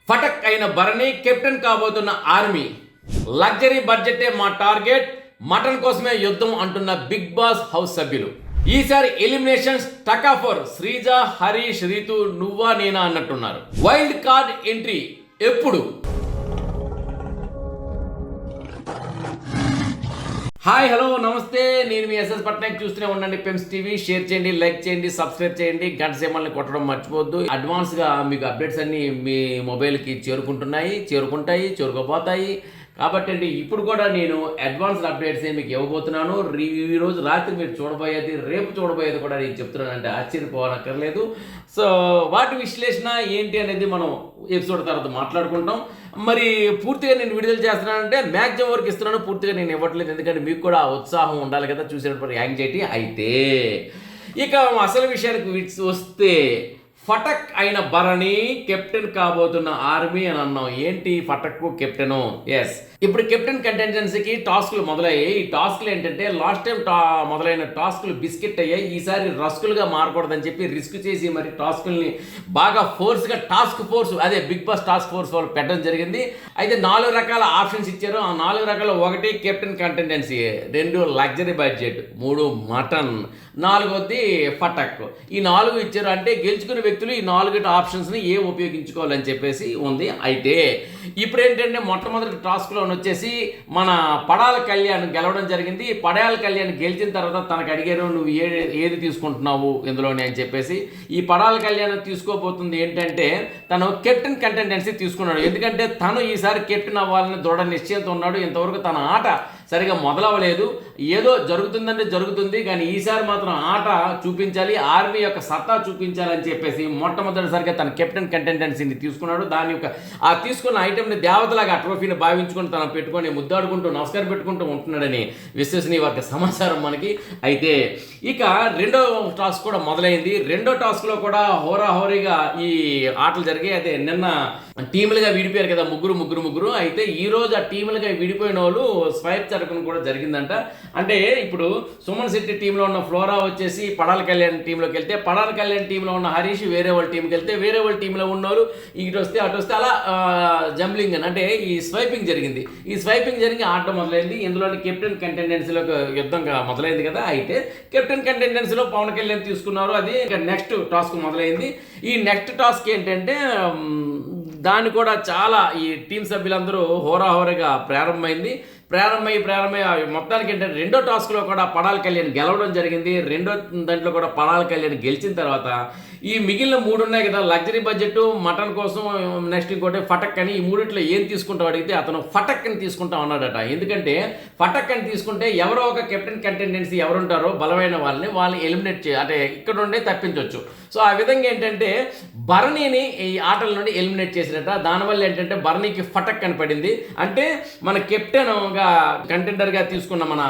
ఫటక్ అయిన భరణి కెప్టెన్ కాబోతున్న army. Luxury బడ్జెటే మా టార్గెట్, మటన్ కోసమే యుద్ధం అంటున్న బిగ్ బాస్ హౌస్ సభ్యులు. ఈసారి ఎలిమినేషన్స్ టకాఫర్ శ్రీజ, హరీష్, రీతు నువ్వా నేనా అన్నట్టున్నారు. వైల్డ్ కార్డ్ ఎంట్రీ ఎప్పుడు? హాయ్, హలో, నమస్తే. నేను మీ ఎస్ఎస్ పట్నాయక్. చూస్తూనే ఉండండి పెమ్స్ టీవీ. షేర్ చేయండి, లైక్ చేయండి, సబ్స్క్రైబ్ చేయండి. గంట సేమల్ని కొట్టడం మర్చిపోవద్దు. అడ్వాన్స్గా మీకు అప్డేట్స్ అన్నీ మీ మొబైల్కి చేరుకోపోతాయి. కాబట్టి అండి, ఇప్పుడు కూడా నేను అడ్వాన్స్డ్ అప్డేట్స్ మీకు ఇవ్వబోతున్నాను. ఈరోజు రాత్రి మీరు చూడబోయేది, రేపు చూడబోయేది కూడా నేను చెప్తున్నానంటే ఆశ్చర్యపోవనక్కర్లేదు. సో వాటి విశ్లేషణ ఏంటి అనేది మనం ఎపిసోడ్ తర్వాత మాట్లాడుకుంటాం. మరి పూర్తిగా నేను విడుదల చేస్తున్నానంటే మ్యాక్సిమం వరకు ఇస్తున్నాను, పూర్తిగా నేను ఇవ్వట్లేదు. ఎందుకంటే మీకు కూడా ఉత్సాహం ఉండాలి కదా, చూసేటప్పుడు యాంగ్జైటీ. అయితే ఇక అసలు విషయానికి వస్తే, ఫటక్ అయిన భరణి కెప్టెన్ కాబోతున్న ఆర్మీ అని అన్నాం. ఏంటి ఫటక్ కెప్టెను? ఎస్, ఇప్పుడు కెప్టెన్ కంటెంజెన్సీకి టాస్క్లు మొదలయ్యాయి. ఈ టాస్క్లు ఏంటంటే లాస్ట్ టైం మొదలైన టాస్క్లు బిస్కెట్ అయ్యాయి. ఈసారి రస్కులుగా మారకూడదని చెప్పి రిస్క్ చేసి మరి టాస్కుల్ని బాగా ఫోర్స్గా టాస్క్ ఫోర్స్, అదే బిగ్ బాస్ టాస్క్ ఫోర్స్ వాళ్ళు పెట్టడం జరిగింది. అయితే 4 రకాల ఆప్షన్స్ ఇచ్చారు. ఆ 4 రకాల 1 కెప్టెన్ కంటెండెన్సీ, 2 లగ్జరీ బడ్జెట్, 3 మటన్, 4వది ఫటక్. ఈ 4 ఇచ్చారు. అంటే గెలుచుకునే వ్యక్తులు ఈ 4 ఆప్షన్స్ని ఉపయోగించుకోవాలని చెప్పేసి ఉంది. అయితే ఇప్పుడు ఏంటంటే మొట్టమొదటి టాస్క్లో వచ్చేసి మన పడాల కళ్యాణ్ గెలవడం జరిగింది. పడాల కళ్యాణ్ గెలిచిన తర్వాత తనకు అడిగారు, నువ్వు ఏది తీసుకుంటున్నావు ఇందులోనే అని చెప్పేసి. ఈ పడాల కళ్యాణ్ తీసుకోబోతుంది ఏంటంటే తను కెప్టెన్ కంటెండెన్సీ తీసుకున్నాడు. ఎందుకంటే తను ఈసారి కెప్టెన్ అవ్వాలని దృఢ నిశ్చయంతో ఉన్నాడు. ఇంతవరకు తన ఆట సరిగా మొదలవ్వలేదు. ఏదో జరుగుతుందంటే జరుగుతుంది, కానీ ఈసారి మాత్రం ఆట చూపించాలి, ఆర్మీ యొక్క సత్తా చూపించాలని చెప్పేసి మొట్టమొదటిసారిగా తన కెప్టెన్ కంటెండెన్సీని తీసుకున్నాడు. దాని యొక్క ఆ తీసుకున్న ఐటెంని దేవతలాగా ఆ ట్రోఫీని భావించుకొని తను పెట్టుకొని ముద్దాడుకుంటూ నమస్కారం పెట్టుకుంటూ ఉంటున్నాడని విశ్వసనీయ వర్గ సమాచారం మనకి. అయితే ఇక రెండో టాస్క్ కూడా మొదలైంది. రెండో టాస్క్లో కూడా హోరాహోరీగా ఈ ఆటలు జరిగాయి. అయితే నిన్న టీములుగా విడిపోయారు కదా, ముగ్గురు. అయితే ఈరోజు ఆ టీములుగా విడిపోయిన వాళ్ళు స్వైప్ జరగడం కూడా జరిగిందంట. అంటే ఇప్పుడు సుమన్ శెట్టి టీంలో ఉన్న ఫ్లోరా వచ్చేసి పడాల కళ్యాణ్ టీంలోకి వెళ్తే, పడాల కళ్యాణ్ టీంలో ఉన్న హరీష్ వేరే వాళ్ళ టీంకి వెళ్తే, వేరే వాళ్ళ టీంలో ఉన్నవాళ్ళు ఇటు వస్తే అటు వస్తే అలా జంబ్లింగ్ అంటే ఈ స్వైపింగ్ జరిగింది. ఈ స్వైపింగ్ జరిగి ఆట మొదలైంది. ఇందులోని కెప్టెన్ కంటెండెన్సీలోకి యుద్ధంగా మొదలైంది కదా. అయితే కెప్టెన్ కంటెండెన్సీలో పవన్ కళ్యాణ్ తీసుకున్నారు. అది ఇంకా నెక్స్ట్ టాస్క్ మొదలైంది. ఈ నెక్స్ట్ టాస్క్ ఏంటంటే దాన్ని కూడా చాలా ఈ టీం సభ్యులందరూ హోరాహోరీగా ప్రారంభమై మొత్తానికి ఏంటంటే రెండో టాస్క్లో కూడా పడాల కళ్యాణ్ గెలవడం జరిగింది. రెండో దాంట్లో కూడా పడాల కళ్యాణ్ గెలిచిన తర్వాత ఈ మిగిలిన 3 ఉన్నాయి కదా, లగ్జరీ బడ్జెట్, మటన్ కోసం, నెక్స్ట్ ఇంకోటి ఫటక్ అని, ఈ 3 ఏం తీసుకుంటావు అడిగితే అతను ఫటక్ అని తీసుకుంటాం అన్నాడట. ఎందుకంటే ఫటక్ అని తీసుకుంటే ఎవరో ఒక కెప్టెన్ కంటెండెన్సీ ఎవరుంటారో బలమైన వాళ్ళని ఎలిమినేట్ అంటే ఇక్కడ నుండే తప్పించవచ్చు. సో ఆ విధంగా ఏంటంటే భరణిని ఈ ఆటల నుండి ఎలిమినేట్ చేసినట్ట. దానివల్ల ఏంటంటే భరణికి ఫటక్ అని పడింది. అంటే మన కెప్టెన్గా కంటెండర్గా తీసుకున్న మన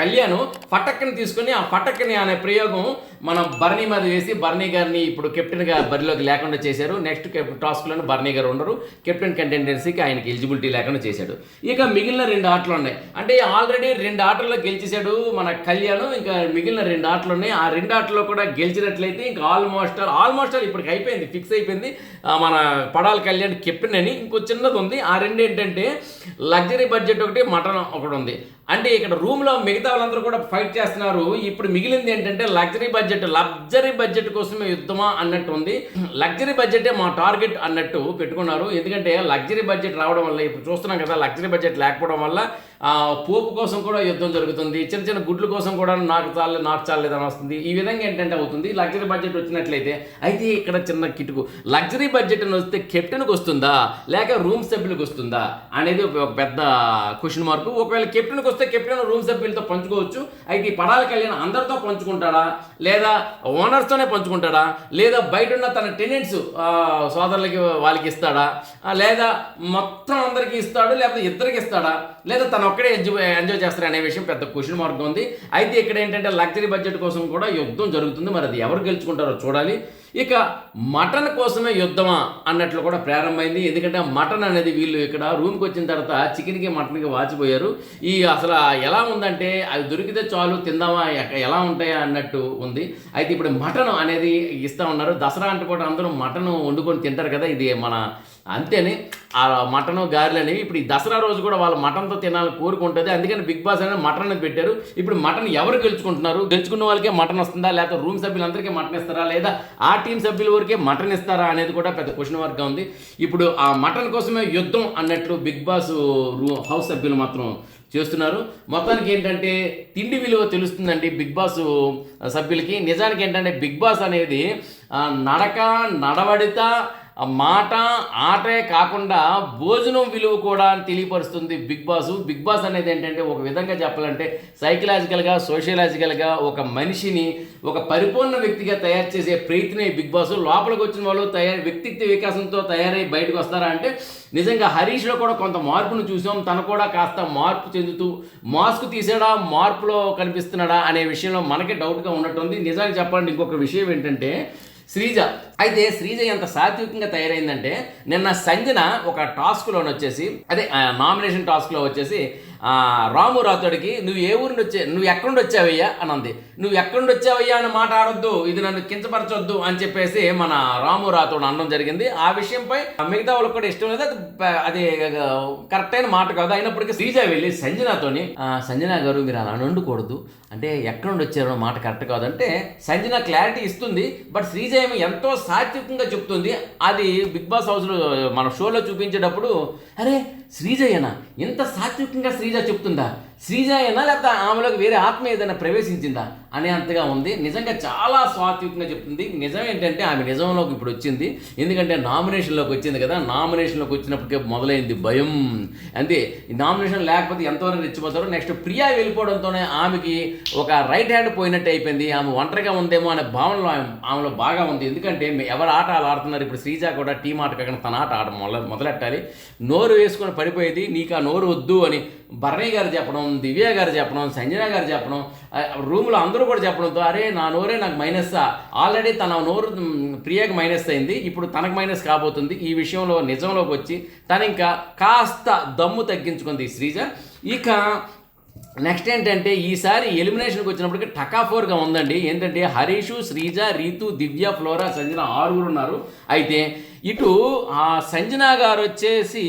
కళ్యాణ్ ఫటక్ని తీసుకుని ఆ ఫటక్ని అనే ప్రయోగం మన భరణి మీద వేసి భరణి గారిని ఇప్పుడు కెప్టెన్గా బరిలోకి లేకుండా చేశారు. నెక్స్ట్ టాస్క్లోనే భరణి గారు ఉండరు. కెప్టెన్ కంటెండెన్సీకి ఆయనకి ఎలిజిబిలిటీ లేకుండా చేశాడు. ఇక మిగిలిన 2 ఆటలు ఉన్నాయి. అంటే ఆల్రెడీ 2 ఆటల్లో గెలిచేశాడు మన కళ్యాణ్. ఇంకా మిగిలిన 2 ఆటలు ఉన్నాయి. ఆ 2 ఆటల్లో కూడా గెలిచినట్లయితే ఇంకా ఆల్మోస్ట్ ఇప్పటికి అయిపోయింది, ఫిక్స్ అయిపోయింది మన పడాల కళ్యాణ్ కెప్టెన్ అని. ఇంకో చిన్నది ఉంది. ఆ 2 ఏంటంటే లగ్జరీ బడ్జెట్ ఒకటి, మటన్ ఒకటి ఉంది. అంటే ఇక్కడ రూమ్లో మిగతా వాళ్ళందరూ కూడా ఫైట్ చేస్తున్నారు. ఇప్పుడు మిగిలింది ఏంటంటే లగ్జరీ బడ్జెట్ కోసమే యుద్ధమా అన్నట్టు ఉంది. లగ్జరీ బడ్జెటే మా టార్గెట్ అన్నట్టు పెట్టుకున్నారు. ఎందుకంటే లగ్జరీ బడ్జెట్ రావడం వల్ల ఇప్పుడు చూస్తున్నాం కదా, లగ్జరీ బడ్జెట్ లేకపోవడం వల్ల పోపు కోసం కూడా యుద్ధం జరుగుతుంది. చిన్న గుడ్ల కోసం కూడా నాకు చాలేదని వస్తుంది. ఈ విధంగా ఏంటంటే అవుతుంది లగ్జరీ బడ్జెట్ వచ్చినట్లయితే. అయితే ఇక్కడ చిన్న కిటుకు, లగ్జరీ బడ్జెట్ అని వస్తే కెప్టెన్కి వస్తుందా లేక రూమ్ సభ్యులకు వస్తుందా అనేది ఒక పెద్ద క్వశ్చన్ మార్క్. ఒకవేళ కెప్టెన్కి వస్తే కెప్టెన్ రూమ్ సభ్యులతో పంచుకోవచ్చు. అయితే ఈ పడాల కళ్యాణ్ అందరితో పంచుకుంటాడా, లేదా ఓనర్స్తోనే పంచుకుంటాడా, లేదా బయట ఉన్న తన టెనెంట్స్ సోదరులకి వాళ్ళకి ఇస్తాడా, లేదా మొత్తం అందరికీ ఇస్తాడు, లేకపోతే ఇద్దరికి ఇస్తాడా, లేదా తను ఒక్కడే ఎంజాయ్ చేస్తారు అనే విషయం పెద్ద క్వశ్చన్ మార్క్ ఉంది. అయితే ఇక్కడ ఏంటంటే లగ్జరీ బడ్జెట్ కోసం కూడా యుద్ధం జరుగుతుంది. మరి అది ఎవరు గెలుచుకుంటారో చూడాలి. ఇక మటన్ కోసమే యుద్ధమా అన్నట్లు కూడా ప్రారంభమైంది. ఎందుకంటే మటన్ అనేది వీళ్ళు ఇక్కడ రూమ్కి వచ్చిన తర్వాత చికెన్కి మటన్కి వాచిపోయారు. ఈ అసలు ఎలా ఉందంటే అది దొరికితే చాలు తిందామా ఎలా ఉంటాయా అన్నట్టు ఉంది. అయితే ఇప్పుడు మటన్ అనేది ఇస్తూ ఉన్నారు. దసరా అంటే కూడా అందరూ మటన్ వండుకొని తింటారు కదా. ఇది మన అంతేనే ఆ మటన్ గారెలు అనేవి ఇప్పుడు ఈ దసరా రోజు కూడా వాళ్ళు మటన్తో తినాలని కోరుకుంటుంది. అందుకని బిగ్ బాస్ అనేది మటన్ అనేది పెట్టారు. ఇప్పుడు మటన్ ఎవరు గెలుచుకుంటున్నారు? గెలుచుకున్న వాళ్ళకే మటన్ వస్తుందా, లేకపోతే రూమ్ సభ్యులందరికీ మటన్ ఇస్తారా, లేదా ఆ టీం సభ్యుల వరకే మటన్ ఇస్తారా అనేది కూడా పెద్ద క్వశ్చన్ మార్క్గా ఉంది. ఇప్పుడు ఆ మటన్ కోసమే యుద్ధం అన్నట్లు బిగ్ బాస్ హౌస్ సభ్యులు మాత్రం చేస్తున్నారు. మొత్తానికి ఏంటంటే తిండి విలువ తెలుస్తుందండి బిగ్ బాస్ సభ్యులకి. నిజానికి ఏంటంటే బిగ్ బాస్ అనేది నడక, నడవడిత, మాట, ఆటే కాకుండా భోజనం విలువ కూడా తెలియపరుస్తుంది బిగ్ బాస్. బిగ్ బాస్ అనేది ఏంటంటే ఒక విధంగా చెప్పాలంటే సైకలాజికల్గా, సోషలాజికల్గా ఒక మనిషిని ఒక పరిపూర్ణ వ్యక్తిగా తయారు చేసే ప్రయత్నం బిగ్ బాస్. లోపలికి వచ్చిన వాళ్ళు వ్యక్తిత్వ వికాసంతో తయారై బయటకు వస్తారా అంటే నిజంగా హరీష్లో కూడా కొంత మార్పును చూసాం. తను కూడా కాస్త మార్పు చెందుతూ మాస్క్ తీసాడా, మార్పులో కనిపిస్తున్నాడా అనే విషయంలో మనకే డౌట్గా ఉన్నట్టుంది. నిజానికి చెప్పాలంటే ఇంకొక విషయం ఏంటంటే శ్రీజ. అయితే శ్రీజ ఎంత సాత్వికంగా తయారైందంటే నిన్న సంజన ఒక టాస్క్లోని వచ్చేసి అదే నామినేషన్ టాస్క్లో వచ్చేసి రాము రాథోడికి నువ్వు ఏ ఊరి నుంచి నువ్వు ఎక్కడి నుండి వచ్చావయ్యా అని అంది. నువ్వు ఎక్కడి నుండి వచ్చావయ్యా అని మాట్లాడొద్దు, ఇది నన్ను కించపరచొద్దు అని చెప్పేసి మన రాము రాథోడ్ అనడం జరిగింది. ఆ విషయంపై మిగతా వాళ్ళకి కూడా ఇష్టం లేదు, అది కరెక్ట్ అయిన మాట కాదు. అయినప్పటికీ శ్రీజ వెళ్ళి సంజనాతోని సంజన గారు మీరు అలా వండకూడదు అంటే ఎక్కడి నుండి వచ్చారో మాట కరెక్ట్ కాదంటే సంజన క్లారిటీ ఇస్తుంది. బట్ శ్రీజ ఏమో ఎంతో సాత్వికంగా చెప్తుంది. అది బిగ్ బాస్ హౌస్లో మన షోలో చూపించేటప్పుడు అరే శ్రీజయ్యనా ఇంత సాత్వికంగా శ్రీజ చెప్తుందా, శ్రీజయ్యనా లేకపోతే ఆమెలోకి వేరే ఆత్మ ఏదైనా ప్రవేశించిందా అనే అంతగా ఉంది. నిజంగా చాలా సాత్వికంగా చెప్తుంది. నిజం ఏంటంటే ఆమె నిజంలోకి ఇప్పుడు వచ్చింది. ఎందుకంటే నామినేషన్లోకి వచ్చింది కదా, నామినేషన్లోకి వచ్చినప్పటికే మొదలైంది భయం. అంతే, ఈ నామినేషన్ లేకపోతే ఎంతవరకు రెచ్చిపోతారో. నెక్స్ట్ ప్రియా వెళ్ళిపోవడంతోనే ఆమెకి ఒక రైట్ హ్యాండ్ పోయినట్టు అయిపోయింది. ఆమె ఒంటరిగా ఉందేమో అనే భావనలో ఆమెలో బాగా ఉంది. ఎందుకంటే ఎవరు ఆట ఆడుతున్నారు ఇప్పుడు శ్రీజ కూడా టీం ఆట కాకుండా తన ఆట మొదలెట్టాలి. నోరు వేసుకొని పడిపోయేది, నీకు ఆ నోరు వద్దు అని భరణి గారు చెప్పడం, దివ్య గారు చెప్పడం, సంజన గారు చెప్పడం, రూమ్లో అందరూ కూడా చెప్పడంతో అరే నా నోరే నాకు మైనస్, ఆల్రెడీ తన నోరు ప్రియాకి మైనస్ అయింది, ఇప్పుడు తనకు మైనస్ కాబోతుంది. ఈ విషయంలో నిజంలోకి వచ్చి తను ఇంకా కాస్త దమ్ము తగ్గించుకుంది శ్రీజ. ఇక నెక్స్ట్ ఏంటంటే ఈసారి ఎలిమినేషన్కి వచ్చినప్పటికీ టకాఫోర్గా ఉందండి. ఏంటంటే హరీషు, శ్రీజ, రీతు, దివ్య, ఫ్లోరా, సంజన 6 ఉన్నారు. అయితే ఇటు ఆ సంజన గారు వచ్చేసి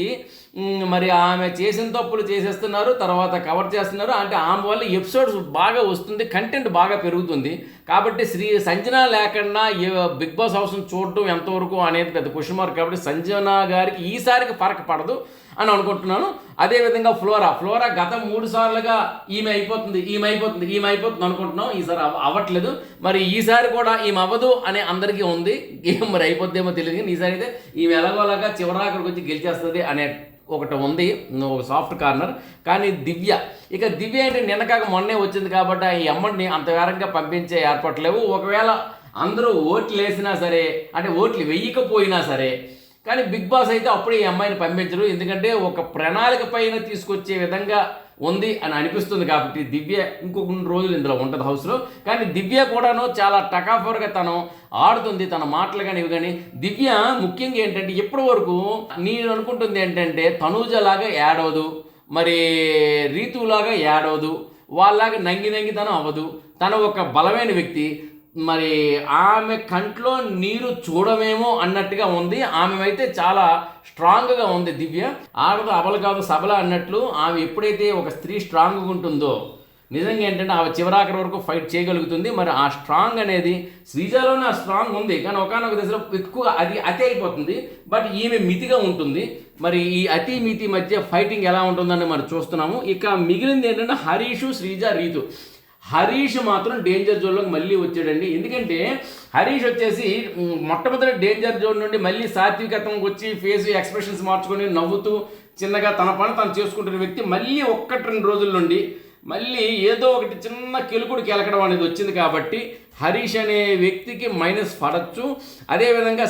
మరి ఆమె చేసిన తప్పులు చేసేస్తున్నారు, తర్వాత కవర్ చేస్తున్నారు. అంటే ఆమె వల్ల ఎపిసోడ్స్ బాగా వస్తుంది, కంటెంట్ బాగా పెరుగుతుంది. కాబట్టి సంజన లేకుండా బిగ్ బాస్ హౌస్ని చూడటం ఎంతవరకు అనేది పెద్ద క్వశ్చన్ మార్క్. కాబట్టి సంజన గారికి ఈసారికి ఫరక పడదు అని అనుకుంటున్నాను. అదేవిధంగా ఫ్లోరా గత 3 సార్లుగా ఈమె అయిపోతుంది అనుకుంటున్నాం. ఈసారి అవ్వట్లేదు. మరి ఈసారి కూడా ఈమె అవ్వదు అని అందరికీ ఉంది. మరి అయిపోద్దేమో తెలియదు, కానీ ఈసారి అయితే ఈమె ఎలాగోలాగా చివరాఖరికి వచ్చి గెలిచేస్తుంది అనే ఒకటి ఉంది, ఒక సాఫ్ట్ కార్నర్. కానీ దివ్య అంటే నిన్నకాక మొన్నే వచ్చింది కాబట్టి ఈ అమ్మడిని అంత వేరంగా పంపించే ఏర్పడలేవు. ఒకవేళ అందరూ ఓట్లు వేసినా సరే, అంటే ఓట్లు వేయకపోయినా సరే, కానీ బిగ్ బాస్ అయితే అప్పుడు ఈ అమ్మాయిని పంపించరు. ఎందుకంటే ఒక ప్రణాళిక పైన తీసుకొచ్చే విధంగా ఉంది అని అనిపిస్తుంది. కాబట్టి దివ్య ఇంకొక రోజులు ఇందులో ఉంటుంది హౌస్లో. కానీ దివ్య కూడాను చాలా టకాఫర్గా తను ఆడుతుంది, తన మాటలు కానీ ఇవి కానీ. దివ్య ముఖ్యంగా ఏంటంటే ఇప్పటి వరకు నేను అనుకుంటుంది ఏంటంటే తనూజలాగా యాడవదు, మరి రీతులాగా యాడవదు, వాళ్ళలాగా నంగి తను అవ్వదు. తను ఒక బలమైన వ్యక్తి. మరి ఆమె కంట్లో నీరు చూడమేమో అన్నట్టుగా ఉంది. ఆమె అయితే చాలా స్ట్రాంగ్గా ఉంది దివ్య. ఆడదు అబల కాదు సబల అన్నట్లు ఆమె ఎప్పుడైతే ఒక స్త్రీ స్ట్రాంగ్గా ఉంటుందో నిజంగా ఏంటంటే ఆమె చివరాఖరి వరకు ఫైట్ చేయగలుగుతుంది. మరి ఆ స్ట్రాంగ్ అనేది శ్రీజలోనే ఆ స్ట్రాంగ్ ఉంది, కానీ ఒకనొక దశలో ఎక్కువ అది అతి అయిపోతుంది. బట్ ఈమె మితిగా ఉంటుంది. మరి ఈ అతి మితి మధ్య ఫైటింగ్ ఎలా ఉంటుందని మనం చూస్తున్నాము. ఇక మిగిలింది ఏంటంటే హరీషు, శ్రీజ, రీతు. హరీష్ మాత్రం డేంజర్ జోన్లోకి మళ్ళీ వచ్చాడండి. ఎందుకంటే హరీష్ వచ్చేసి మొట్టమొదటి డేంజర్ జోన్ నుండి మళ్ళీ సాత్వికత్వంకి వచ్చి ఫేస్ ఎక్స్ప్రెషన్స్ మార్చుకొని నవ్వుతూ చిన్నగా తన పని తను చేసుకుంటున్న వ్యక్తి మళ్ళీ 1-2 రోజుల నుండి మళ్ళీ ఏదో ఒకటి చిన్న కెలుకుడు కెలకడం అనేది వచ్చింది. కాబట్టి హరీష్ అనే వ్యక్తికి మైనస్ పడచ్చు. అదేవిధంగా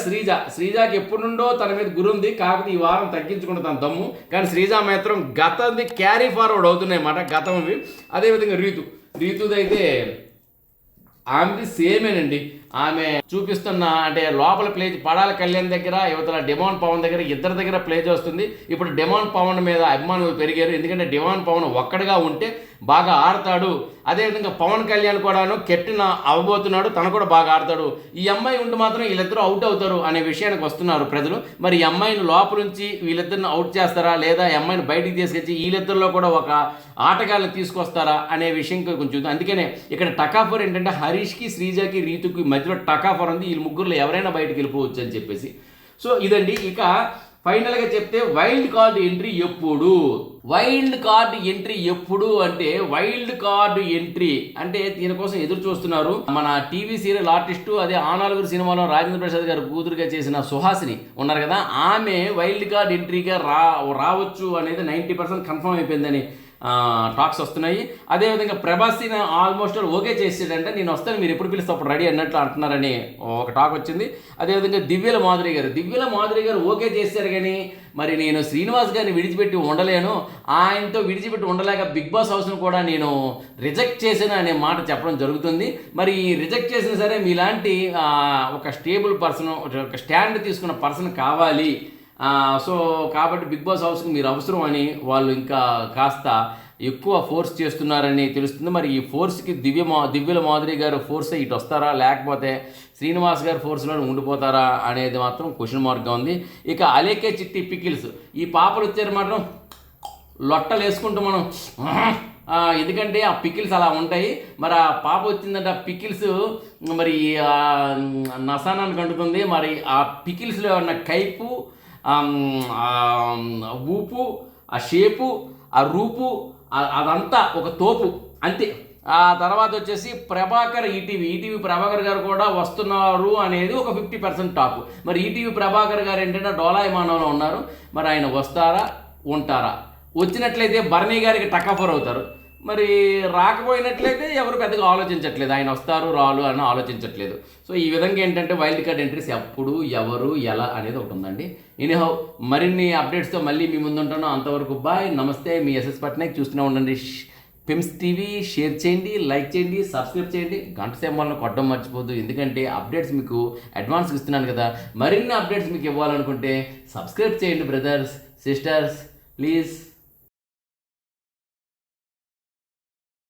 శ్రీజాకి ఎప్పటి నుండో తన మీద గురుంది, కాకపోతే ఈ వారం తగ్గించుకుంటే తన దమ్ము. కానీ శ్రీజ మాత్రం గతంది క్యారీ ఫార్వర్డ్ అవుతున్నాయి అన్నమాట, గతంవి. అదేవిధంగా రీతుదైతే ఆమెది సేమేనండి. ఆమె చూపిస్తున్న అంటే లోపల ప్లే పడాల కళ్యాణ్ దగ్గర, యువతల డిమాండ్ పవన్ దగ్గర, ఇద్దరి దగ్గర ప్లే చేస్తుంది. ఇప్పుడు డిమాండ్ పవన్ మీద అభిమానులు పెరిగారు. ఎందుకంటే డిమాండ్ పవన్ ఒక్కడిగా ఉంటే బాగా ఆడతాడు. అదేవిధంగా పవన్ కళ్యాణ్ కూడాను కెప్టెన్ అవ్వబోతున్నాడు, తను కూడా బాగా ఆడతాడు. ఈ అమ్మాయి ఉండి మాత్రం వీళ్ళిద్దరూ అవుట్ అవుతారు అనే విషయానికి వస్తున్నారు ప్రజలు. మరి ఈ అమ్మాయిని లోపల నుంచి వీళ్ళిద్దరిని అవుట్ చేస్తారా, లేదా ఈ అమ్మాయిని బయటికి తీసుకొచ్చి వీళ్ళిద్దరిలో కూడా ఒక ఆటగాళ్ళని తీసుకొస్తారా అనే విషయం కొంచెం. అందుకనే ఇక్కడ టకాఫర్ ఏంటంటే హరీష్కి, శ్రీజకి, రీతుకి మధ్యలో టకాఫర్ ఉంది. వీళ్ళు ముగ్గురులో ఎవరైనా బయటకు వెళ్ళిపోవచ్చు అని చెప్పేసి. సో ఇదండి. ఇక ఫైనల్గా చెప్తే వైల్డ్ కార్డ్ ఎంట్రీ ఎప్పుడు? వైల్డ్ కార్డ్ ఎంట్రీ ఎప్పుడు అంటే, వైల్డ్ కార్డ్ ఎంట్రీ అంటే దీనికోసం ఎదురు చూస్తున్నారు మన టీవీ సీరియల్ ఆర్టిస్టు, అదే ఆనాలుగురు సినిమాలో రాజేంద్ర ప్రసాద్ గారు కూతురుగా చేసిన సుహాసిని ఉన్నారు కదా, ఆమె వైల్డ్ కార్డ్ ఎంట్రీగా రావచ్చు అనేది 90% కన్ఫర్మ్ అయిపోయిందని టాక్స్ వస్తున్నాయి. అదేవిధంగా ప్రభాస్ని ఆల్మోస్ట్ ఓకే చేసాడంటే, నేను వస్తాను మీరు ఎప్పుడు పిలిస్తే అప్పుడు రెడీ అన్నట్లు అంటున్నారని ఒక టాక్ వచ్చింది. అదేవిధంగా దివ్యల మాధురి గారు ఓకే చేశారు, కానీ మరి నేను శ్రీనివాస్ గారిని విడిచిపెట్టి ఉండలేను, ఆయనతో విడిచిపెట్టి ఉండలేక బిగ్ బాస్ హౌస్ను కూడా నేను రిజెక్ట్ చేశాను అనే మాట చెప్పడం జరుగుతుంది. మరి రిజెక్ట్ చేసినా సరే మీలాంటి ఒక స్టేబుల్ పర్సన్, ఒక స్టాండ్ తీసుకున్న పర్సన్ కావాలి. సో కాబట్టి బిగ్ బాస్ హౌస్కి మీరు అవసరం అని వాళ్ళు ఇంకా కాస్త ఎక్కువ ఫోర్స్ చేస్తున్నారని తెలుస్తుంది. మరి ఈ ఫోర్స్కి దివ్యల మాధురి గారు ఫోర్స్ ఇటు వస్తారా, లేకపోతే శ్రీనివాస్ గారు ఫోర్స్లో ఉండిపోతారా అనేది మాత్రం క్వశ్చన్ మార్క్గా ఉంది. ఇక అలేకే చిట్టి పికిల్స్, ఈ పాపలు వచ్చారు మాత్రం లొట్టలు వేసుకుంటూ మనం ఎందుకంటే ఆ పికిల్స్ అలా ఉంటాయి. మరి ఆ పాప వచ్చిందంటే ఆ పికిల్స్ మరి నసానానికి అంటుతుంది. మరి ఆ పికిల్స్లో ఉన్న కైపు, ఊపు, ఆ షేపు, ఆ రూపు, అదంతా ఒక తోపు అంతే. ఆ తర్వాత వచ్చేసి ప్రభాకర్, ఈటీవీ ప్రభాకర్ గారు కూడా వస్తున్నారు అనేది ఒక 50% టాక్. మరి ఈటీవీ ప్రభాకర్ గారు ఏంటంటే డోలాయమానంలో ఉన్నారు. మరి ఆయన వస్తారా, ఉంటారా? వచ్చినట్లయితే భరణి గారికి టకాఫర్ అవుతారు. మరి రాకపోయినట్లయితే ఎవరు పెద్దగా ఆలోచించట్లేదు, ఆయన వస్తారు రాలు అని ఆలోచించట్లేదు. సో ఈ విధంగా ఏంటంటే వైల్డ్ కార్డ్ ఎంట్రీస్ ఎప్పుడు, ఎవరు, ఎలా అనేది ఒకటి ఉందండి. ఎనీహౌ మరిన్ని అప్డేట్స్తో మళ్ళీ మీ ముందుంటాను. అంతవరకు బాయ్, నమస్తే. మీ ఎస్ఎస్ పట్నాయక్. చూస్తూనే ఉండండి పిమ్స్ టీవీ. షేర్ చేయండి, లైక్ చేయండి, సబ్స్క్రైబ్ చేయండి, గంట సింబల్ని కొట్టడం మర్చిపోద్దు. ఎందుకంటే అప్డేట్స్ మీకు అడ్వాన్స్గా ఇస్తున్నాను కదా. మరిన్ని అప్డేట్స్ మీకు ఇవ్వాలనుకుంటే సబ్స్క్రైబ్ చేయండి బ్రదర్స్, సిస్టర్స్, ప్లీజ్.